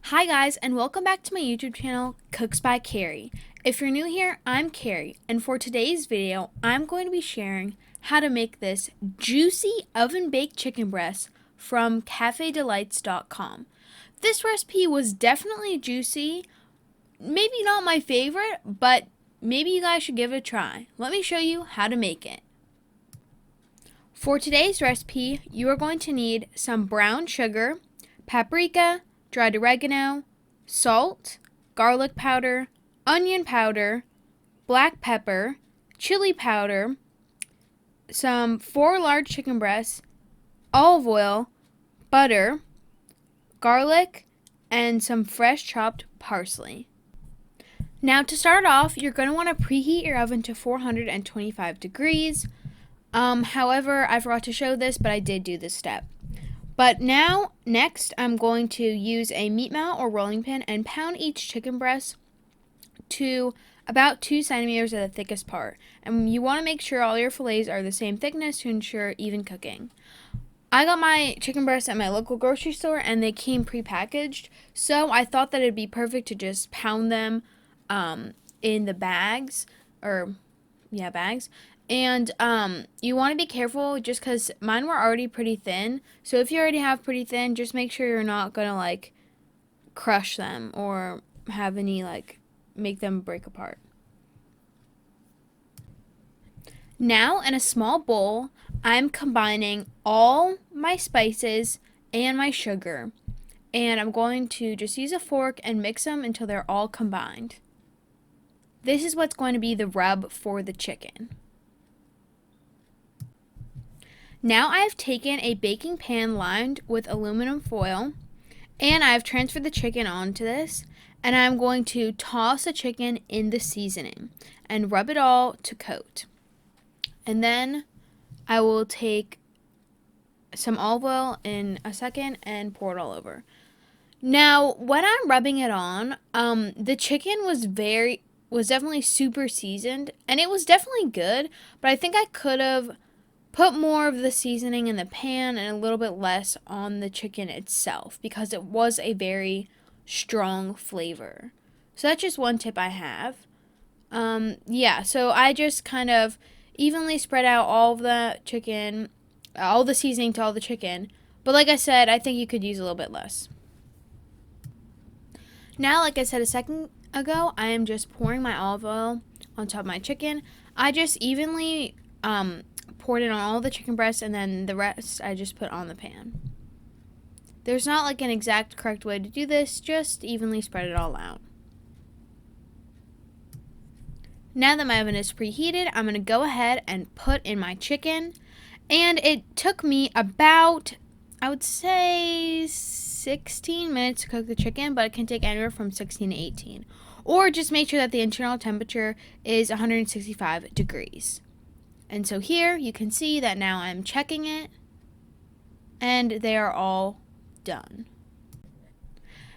Hi guys, and welcome back to my YouTube channel, Cooks by Carrie. If you're new here, I'm Carrie, and for today's video, I'm going to be sharing how to make this juicy oven-baked chicken breast from cafedelights.com. This recipe was definitely juicy, maybe not my favorite, but maybe you guys should give it a try. Let me show you how to make it. For today's recipe, you are going to need some brown sugar, paprika, dried oregano, salt, garlic powder, onion powder, black pepper, chili powder, some 4 large chicken breasts, olive oil, butter, garlic, and some fresh chopped parsley. Now to start off, you're going to want to preheat your oven to 425 degrees. However, I forgot to show this, but I did do this step. But now, next, I'm going to use a meat mallet or rolling pin and pound each chicken breast to about 2 centimeters at the thickest part. And you want to make sure all your fillets are the same thickness to ensure even cooking. I got my chicken breasts at my local grocery store and they came prepackaged, so I thought that it'd be perfect to just pound them in the bags, bags. And you want to be careful just because mine were already pretty thin. So if you already have pretty thin, just make sure you're not going to like crush them or have any make them break apart. Now in a small bowl, I'm combining all my spices and my sugar. And I'm going to just use a fork and mix them until they're all combined. This is what's going to be the rub for the chicken. Now I've taken a baking pan lined with aluminum foil and I've transferred the chicken onto this, and I'm going to toss the chicken in the seasoning and rub it all to coat. And then I will take some olive oil in a second and pour it all over. Now, when I'm rubbing it on, the chicken was definitely super seasoned, and it was definitely good, but I think I could have put more of the seasoning in the pan and a little bit less on the chicken itself because it was a very strong flavor. So that's just one tip I have. So I just kind of evenly spread out all of the chicken, all the seasoning to all the chicken. But like I said, I think you could use a little bit less. Now, like I said a second ago, I am just pouring my olive oil on top of my chicken. I just evenly poured it on all the chicken breasts, and then the rest I just put on the pan. There's not like an exact correct way to do this, just evenly spread it all out. Now that my oven is preheated, I'm going to go ahead and put in my chicken, and it took me about, I would say, 16 minutes to cook the chicken, but it can take anywhere from 16 to 18. Or just make sure that the internal temperature is 165 degrees. And so here you can see that now I'm checking it and they are all done.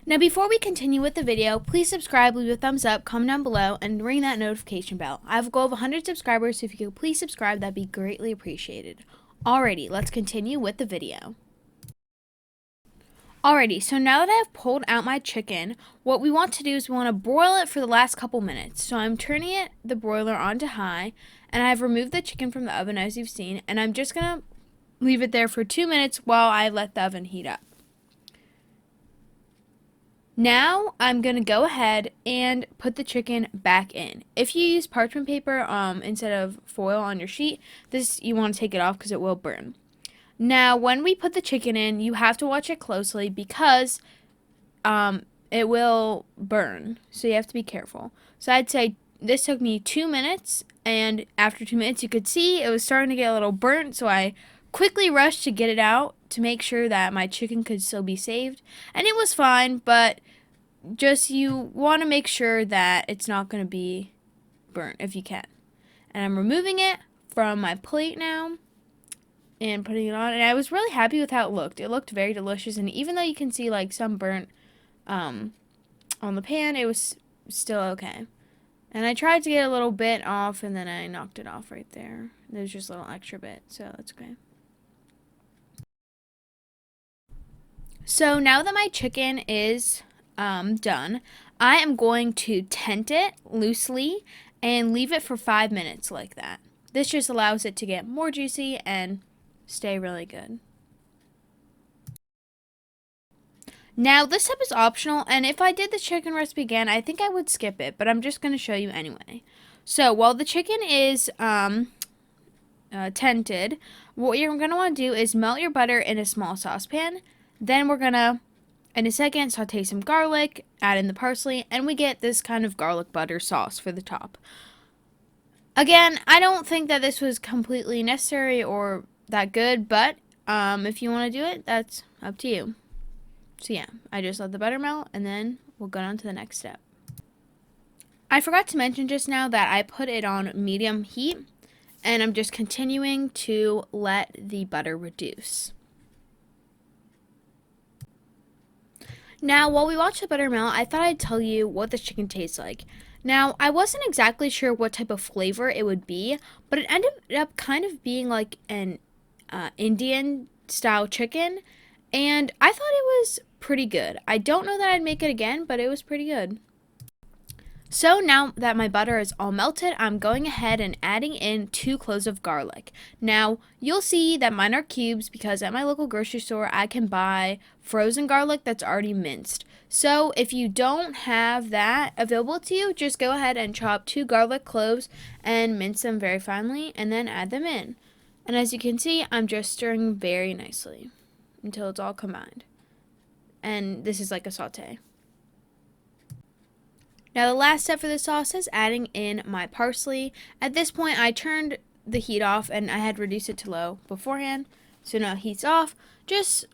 Now before we continue with the video, please subscribe, leave a thumbs up, comment down below, and ring that notification bell. I have a goal of 100 subscribers, so if you could please subscribe, that'd be greatly appreciated. Alrighty, let's continue with the video. Alrighty, so now that I've pulled out my chicken, what we want to do is we want to broil it for the last couple minutes. So I'm turning the broiler onto high, and I've removed the chicken from the oven as you've seen, and I'm just going to leave it there for 2 minutes while I let the oven heat up. Now I'm going to go ahead and put the chicken back in. If you use parchment paper instead of foil on your sheet, you want to take it off because it will burn. Now, when we put the chicken in, you have to watch it closely because it will burn. So you have to be careful. So I'd say this took me 2 minutes, and after 2 minutes, you could see it was starting to get a little burnt. So I quickly rushed to get it out to make sure that my chicken could still be saved. And it was fine, but just you want to make sure that it's not going to be burnt if you can. And I'm removing it from my plate now and putting it on, and I was really happy with how it looked. It looked very delicious, and even though you can see like some burnt on the pan, it was still okay. And I tried to get a little bit off, and then I knocked it off right there. There's just a little extra bit, so that's okay. So now that my chicken is done, I am going to tent it loosely and leave it for 5 minutes like that. This just allows it to get more juicy and stay really good. Now, this step is optional, and if I did the chicken recipe again, I think I would skip it, but I'm just going to show you anyway. So, while the chicken is tented, what you're going to want to do is melt your butter in a small saucepan. Then we're going to, in a second, saute some garlic, add in the parsley, and we get this kind of garlic butter sauce for the top. Again, I don't think that this was completely necessary or that good, but if you want to do it, that's up to you. So yeah, I just let the butter melt, and then we'll go on to the next step. I forgot to mention just now that I put it on medium heat, and I'm just continuing to let the butter reduce. Now, while we watch the butter melt, I thought I'd tell you what this chicken tastes like. Now, I wasn't exactly sure what type of flavor it would be, but it ended up kind of being like an Indian style chicken, and I thought it was pretty good. I don't know that I'd make it again, but it was pretty good. So now that my butter is all melted, I'm going ahead and adding in 2 cloves of garlic. Now, you'll see that mine are cubes because at my local grocery store, I can buy frozen garlic that's already minced. So if you don't have that available to you, just go ahead and chop 2 garlic cloves and mince them very finely and then add them in. And as you can see, I'm just stirring very nicely until it's all combined. And this is like a saute. Now the last step for the sauce is adding in my parsley. At this point I turned the heat off and I had reduced it to low beforehand. So now heat's off, just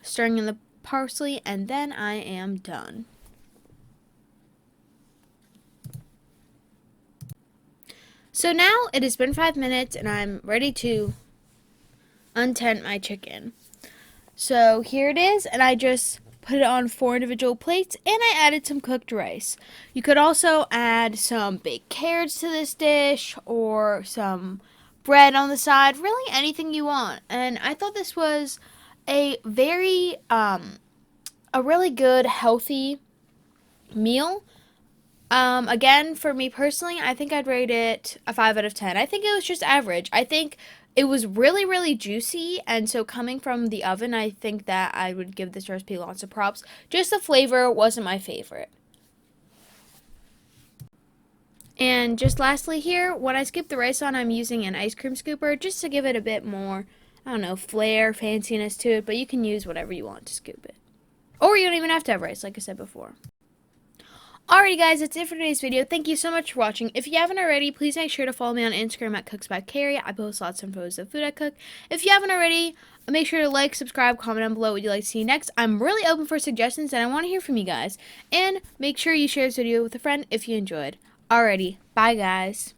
stirring in the parsley, and then I am done. So now it has been 5 minutes and I'm ready to untent my chicken. So here it is, and I just put it on 4 individual plates, and I added some cooked rice. You could also add some baked carrots to this dish or some bread on the side, really anything you want. And I thought this was a very a really good healthy meal. Again, for me personally, I think I'd rate it a 5 out of 10. I think it was just average. I think it was really, really juicy, and so coming from the oven, I think that I would give this recipe lots of props. Just the flavor wasn't my favorite. And just lastly here, when I skip the rice on, I'm using an ice cream scooper just to give it a bit more, I don't know, flair, fanciness to it, but you can use whatever you want to scoop it. Or you don't even have to have rice, like I said before. Alrighty guys, that's it for today's video. Thank you so much for watching. If you haven't already, please make sure to follow me on Instagram at Cooks by Carrie. I post lots of photos of food I cook. If you haven't already, make sure to like, subscribe, comment down below what you'd like to see next. I'm really open for suggestions and I want to hear from you guys. And make sure you share this video with a friend if you enjoyed. Alrighty, bye guys.